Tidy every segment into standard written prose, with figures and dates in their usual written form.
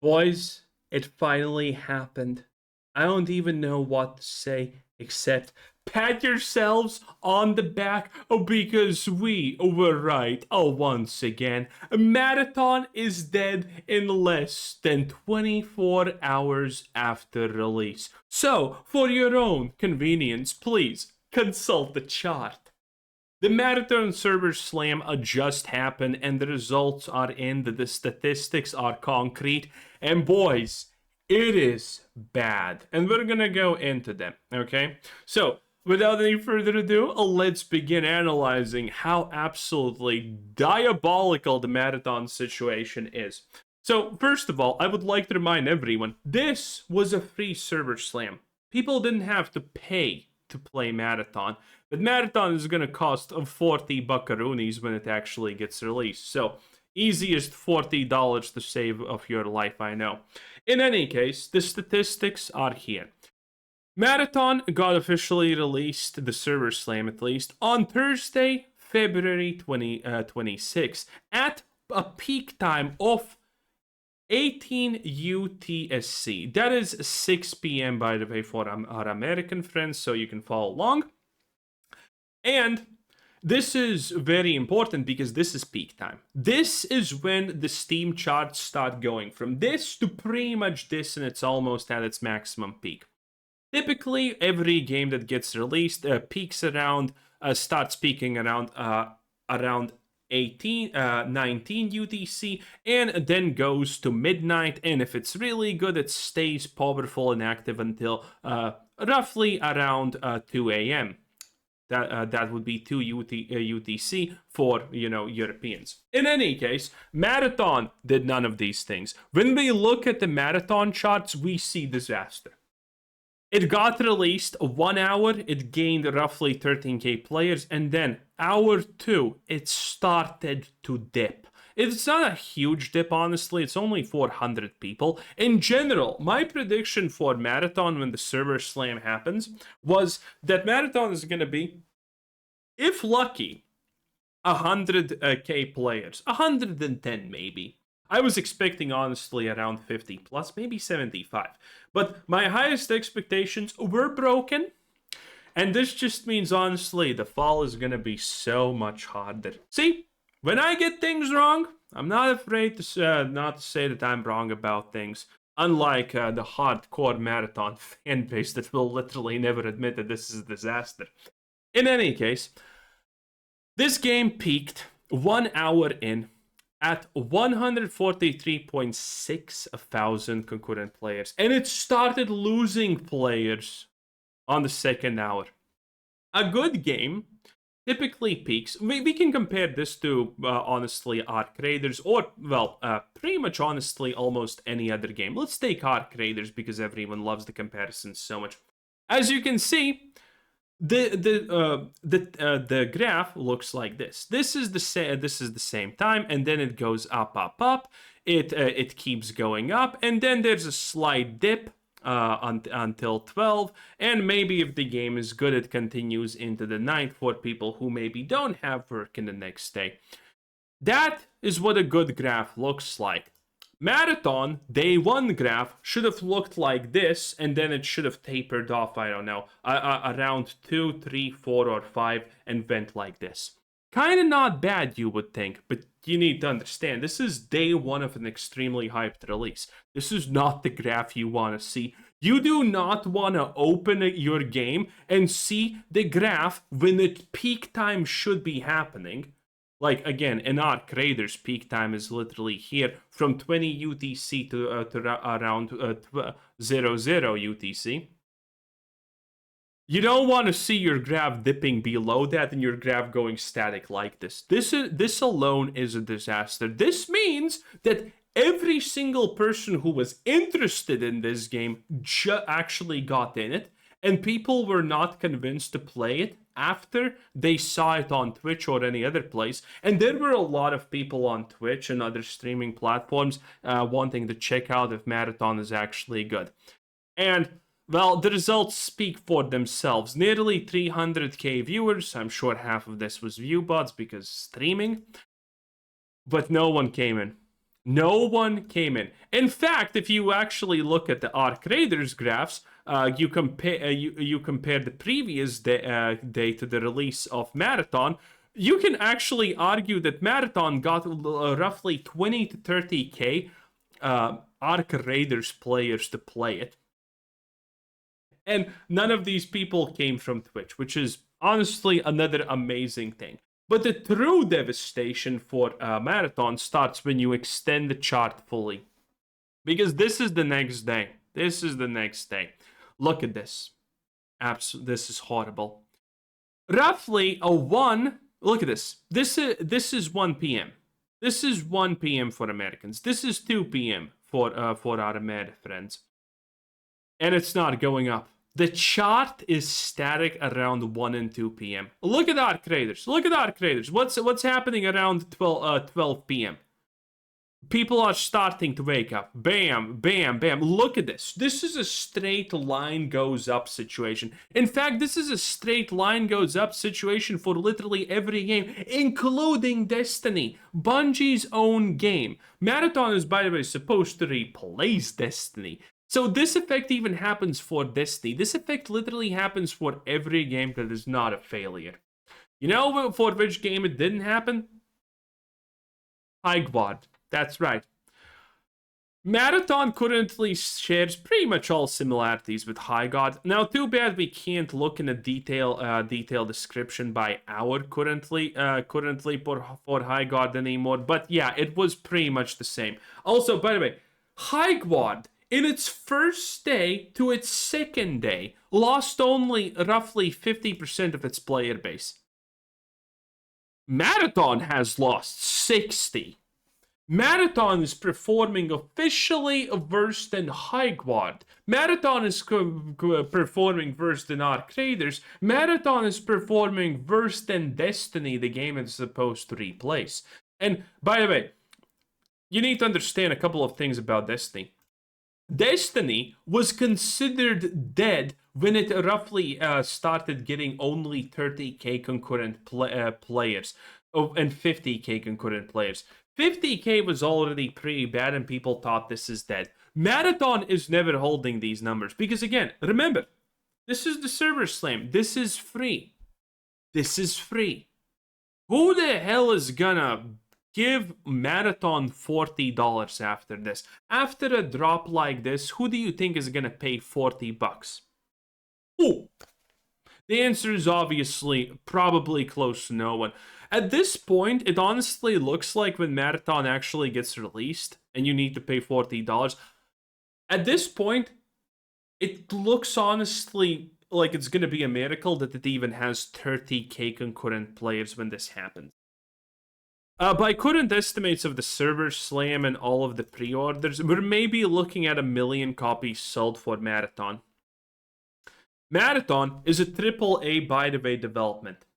Boys, it finally happened. I don't even know what to say except pat yourselves on the back because we were right. Once again, Marathon is dead in less than 24 hours after release. So, for your own convenience, please consult the chart. The marathon server slam just happened, and the results are in. The statistics are concrete, and boys, it is bad. And we're gonna go into them, okay? So, without any further ado, let's begin analyzing how absolutely diabolical the marathon situation is. So, first of all, I would like to remind everyone this was a free server slam. People didn't have to pay to play Marathon. But Marathon is going to cost 40 buckaroonies when it actually gets released. So, easiest $40 to save of your life, I know. In any case, the statistics are here. Marathon got officially released, the server slam at least, on Thursday, February 26, at a peak time of 18 UTSC. That is 6 p.m. by the way for our American friends, so you can follow along. And this is very important because this is peak time. This is when the Steam charts start going from this to pretty much this, and it's almost at its maximum peak. Typically, every game that gets released peaks around, starts peaking around 19 UTC, and then goes to midnight. And if it's really good, it stays powerful and active until roughly around 2 a.m. That would be 2 UTC for, Europeans. In any case, Marathon did none of these things. When we look at the Marathon charts, we see disaster. It got released 1 hour, it gained roughly 13k players, and then hour 2, it started to dip. It's not a huge dip, honestly, it's only 400 people. In general, my prediction for Marathon when the server slam happens was that Marathon is going to be, if lucky, 100k players. 110 maybe. I was expecting, honestly, around 50 plus, maybe 75. But my highest expectations were broken. And this just means, honestly, the fall is going to be so much harder. See, when I get things wrong, I'm not afraid to not to say that I'm wrong about things. Unlike the hardcore Marathon fan base that will literally never admit that this is a disaster. In any case, this game peaked 1 hour in at 143.6 thousand concurrent players, and it started losing players on the second hour. A good game typically peaks. We can compare this to, honestly, Arc Raiders, or, pretty much honestly, almost any other game. Let's take Arc Raiders because everyone loves the comparison so much. As you can see, the graph looks like this. This is the same time, and then it goes up, up, up. It keeps going up, and then there's a slight dip until 12, and maybe if the game is good, it continues into the night for people who maybe don't have work in the next day. That is what a good graph looks like. Marathon day 1 graph should have looked like this, and then it should have tapered off, I don't know, around 2, 3, 4, or 5, and went like this. Kind of not bad, you would think, but you need to understand, this is day 1 of an extremely hyped release. This is not the graph you want to see. You do not want to open your game and see the graph when its peak time should be happening. Like, again, in Arc Raiders, peak time is literally here from 20 UTC to around 00 UTC. You don't want to see your graph dipping below that and your graph going static like this. This alone is a disaster. This means that every single person who was interested in this game actually got in it, and people were not convinced to play it after they saw it on Twitch or any other place. And there were a lot of people on Twitch and other streaming platforms wanting to check out if Marathon is actually good. And, well, the results speak for themselves. Nearly 300k viewers. I'm sure half of this was view bots because streaming. But no one came in. No one came in. In fact, if you actually look at the Arc Raiders graphs, you compare the previous day to the release of Marathon. You can actually argue that Marathon got roughly 20 to 30k Arc Raiders players to play it. And none of these people came from Twitch, which is honestly another amazing thing. But the true devastation for Marathon starts when you extend the chart fully. Because this is the next day. This is the next day. Look at this. This is horrible. Roughly a 1. Look at this. This is 1 p.m. This is 1 p.m. for Americans. This is 2 p.m. for our American friends. And it's not going up. The chart is static around 1 and 2 p.m. Look at Arc Raiders. Look at Arc Raiders. What's happening around 12 p.m.? People are starting to wake up. Bam, bam, bam. Look at this. This is a straight line goes up situation. In fact, this is a straight line goes up situation for literally every game, including Destiny, Bungie's own game. Marathon is, by the way, supposed to replace Destiny. So this effect even happens for Destiny. This effect literally happens for every game that is not a failure. You know for which game it didn't happen? High Quad. That's right. Marathon currently shares pretty much all similarities with High God. Now, too bad we can't look in a detailed description by hour currently for High God anymore. But yeah, it was pretty much the same. Also, by the way, High God, in its first day to its second day, lost only roughly 50% of its player base. Marathon has lost 60. Marathon is performing officially worse than High Quad. Marathon is performing worse than Arc Raiders. Marathon is performing worse than Destiny, the game it's supposed to replace. And by the way, you need to understand a couple of things about Destiny. Destiny was considered dead when it roughly started getting only 30k concurrent players and 50k concurrent players. 50k was already pretty bad and people thought this is dead. Marathon is never holding these numbers because, again, remember, this is the server slam. This is free. This is free. Who the hell is gonna give Marathon $40 after this? After a drop like this, who do you think is gonna pay $40? Who? The answer is obviously probably close to no one. At this point, it honestly looks like when Marathon actually gets released and you need to pay $40, at this point, it looks honestly like it's going to be a miracle that it even has 30k concurrent players when this happens. By current estimates of the server slam and all of the pre-orders, we're maybe looking at 1 million copies sold for Marathon. Marathon is a AAA, by the way, development.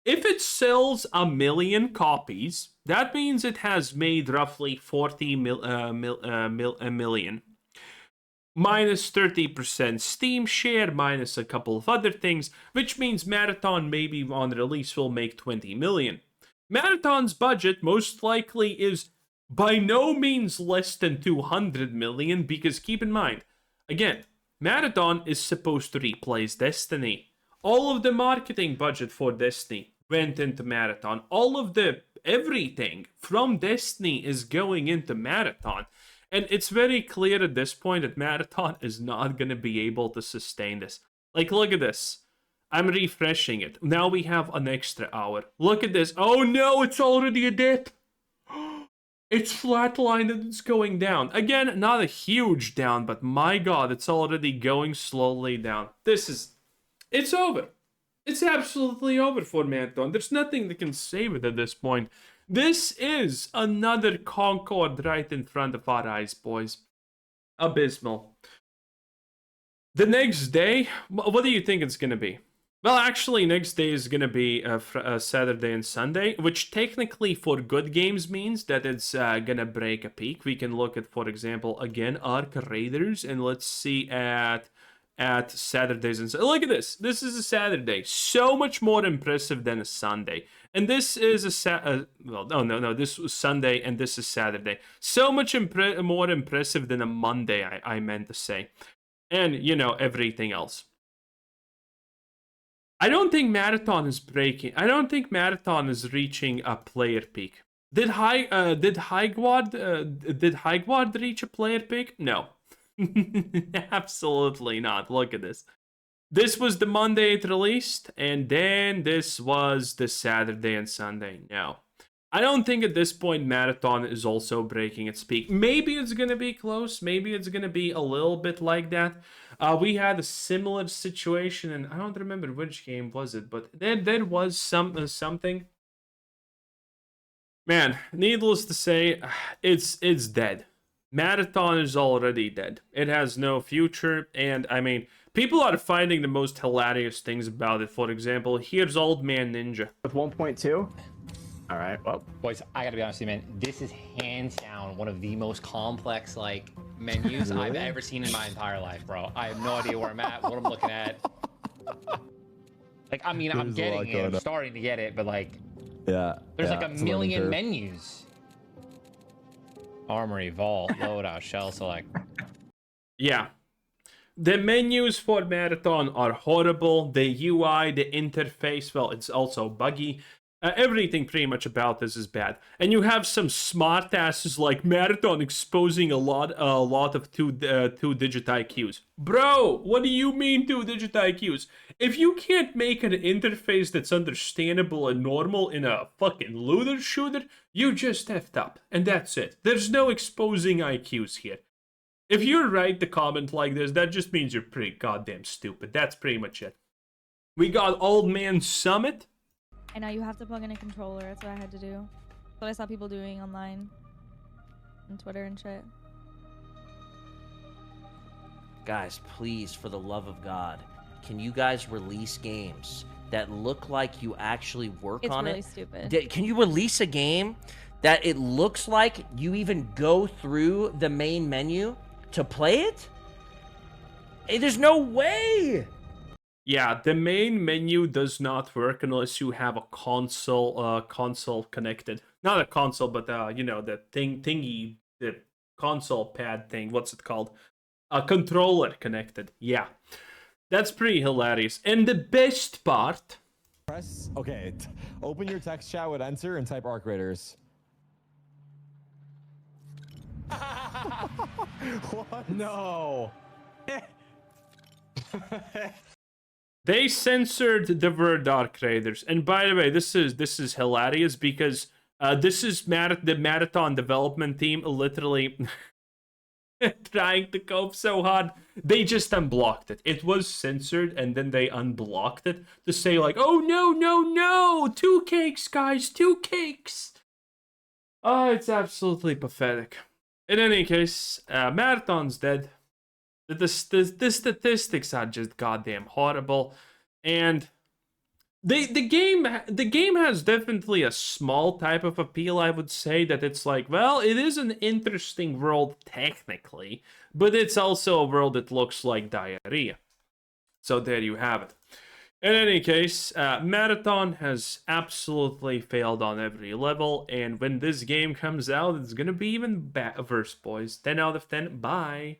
If it sells 1 million copies, that means it has made roughly 40 million. Minus 30% Steam share, minus a couple of other things, which means Marathon maybe on release will make 20 million. Marathon's budget most likely is by no means less than 200 million, because keep in mind, again, Marathon is supposed to replace Destiny. All of the marketing budget for Destiny went into Marathon. All of the everything from Destiny is going into Marathon. And it's very clear at this point that Marathon is not going to be able to sustain this. Like, look at this. I'm refreshing it. Now we have an extra hour. Look at this. Oh no, it's already a dip. It's flatlined and it's going down. Again, not a huge down, but my god, it's already going slowly down. It's over. It's absolutely over for Marathon. There's nothing that can save it at this point. This is another Concord right in front of our eyes, boys. Abysmal. The next day, what do you think it's going to be? Well, actually, next day is going to be Saturday and Sunday, which technically for good games means that it's going to break a peak. We can look at, for example, again, Arc Raiders, and let's see at at Saturdays and look at this. This is a Saturday, so much more impressive than a Sunday. And this is no. This was Sunday, and this is Saturday. So much more impressive than a Monday. I meant to say, and you know everything else. I don't think Marathon is breaking. I don't think Marathon is reaching a player peak. Did Highguard reach a player peak? No. Absolutely not. Look at this. This was the Monday it released, and then this was the Saturday and Sunday. No. I don't think at this point Marathon is also breaking its peak. Maybe it's going to be close. Maybe it's going to be a little bit like that. We had a similar situation, and I don't remember which game was it, but there was something. Man, needless to say, it's dead. Marathon is already dead. It has no future, and I mean, people are finding the most hilarious things about it. For example, here's Old Man Ninja. With 1.2? All right, well. Boys, I gotta be honest with you, man. This is hands down one of the most complex, like, menus I've ever seen in my entire life, bro. I have no idea where I'm at, what I'm looking at. Like, I mean, I'm getting it. I'm starting to get it, but, like, there's like a million menus. Armory, vault, loadout, shell select. Yeah. The menus for Marathon are horrible. The UI, the interface, well, it's also buggy. Everything pretty much about this is bad. And you have some smart asses like Marathon exposing a lot of two-digit IQs. Bro, what do you mean two-digit IQs? If you can't make an interface that's understandable and normal in a fucking looter shooter, you just effed up. And that's it. There's no exposing IQs here. If you write the comment like this, that just means you're pretty goddamn stupid. That's pretty much it. We got Old Man Summit. I know you have to plug in a controller. That's what I had to do. That's what I saw people doing online, on Twitter and shit. Guys, please, for the love of God, can you guys release games that look like you actually work on it? It's really stupid. Can you release a game that it looks like you even go through the main menu to play it? Hey, there's no way! Yeah, the main menu does not work unless you have a console connected. Not a console, but you know, the thingy, the console pad thing. What's it called? A controller connected. Yeah, that's pretty hilarious. And the best part. Press. Okay, open your text chat with enter and type Arc Raiders. What? No. They censored the word Arc Raiders, and by the way, this is hilarious because this is the Marathon development team literally trying to cope so hard. They just unblocked it. It was censored, and then they unblocked it to say like, "Oh no, 2 cakes, guys, 2 cakes." Oh, it's absolutely pathetic. In any case, Marathon's dead. The statistics are just goddamn horrible, and the game has definitely a small type of appeal. I would say that it's like, well, it is an interesting world technically, but it's also a world that looks like diarrhea. So there you have it. In any case, Marathon has absolutely failed on every level, and when this game comes out, it's gonna be even worse, boys. 10 out of 10. Bye.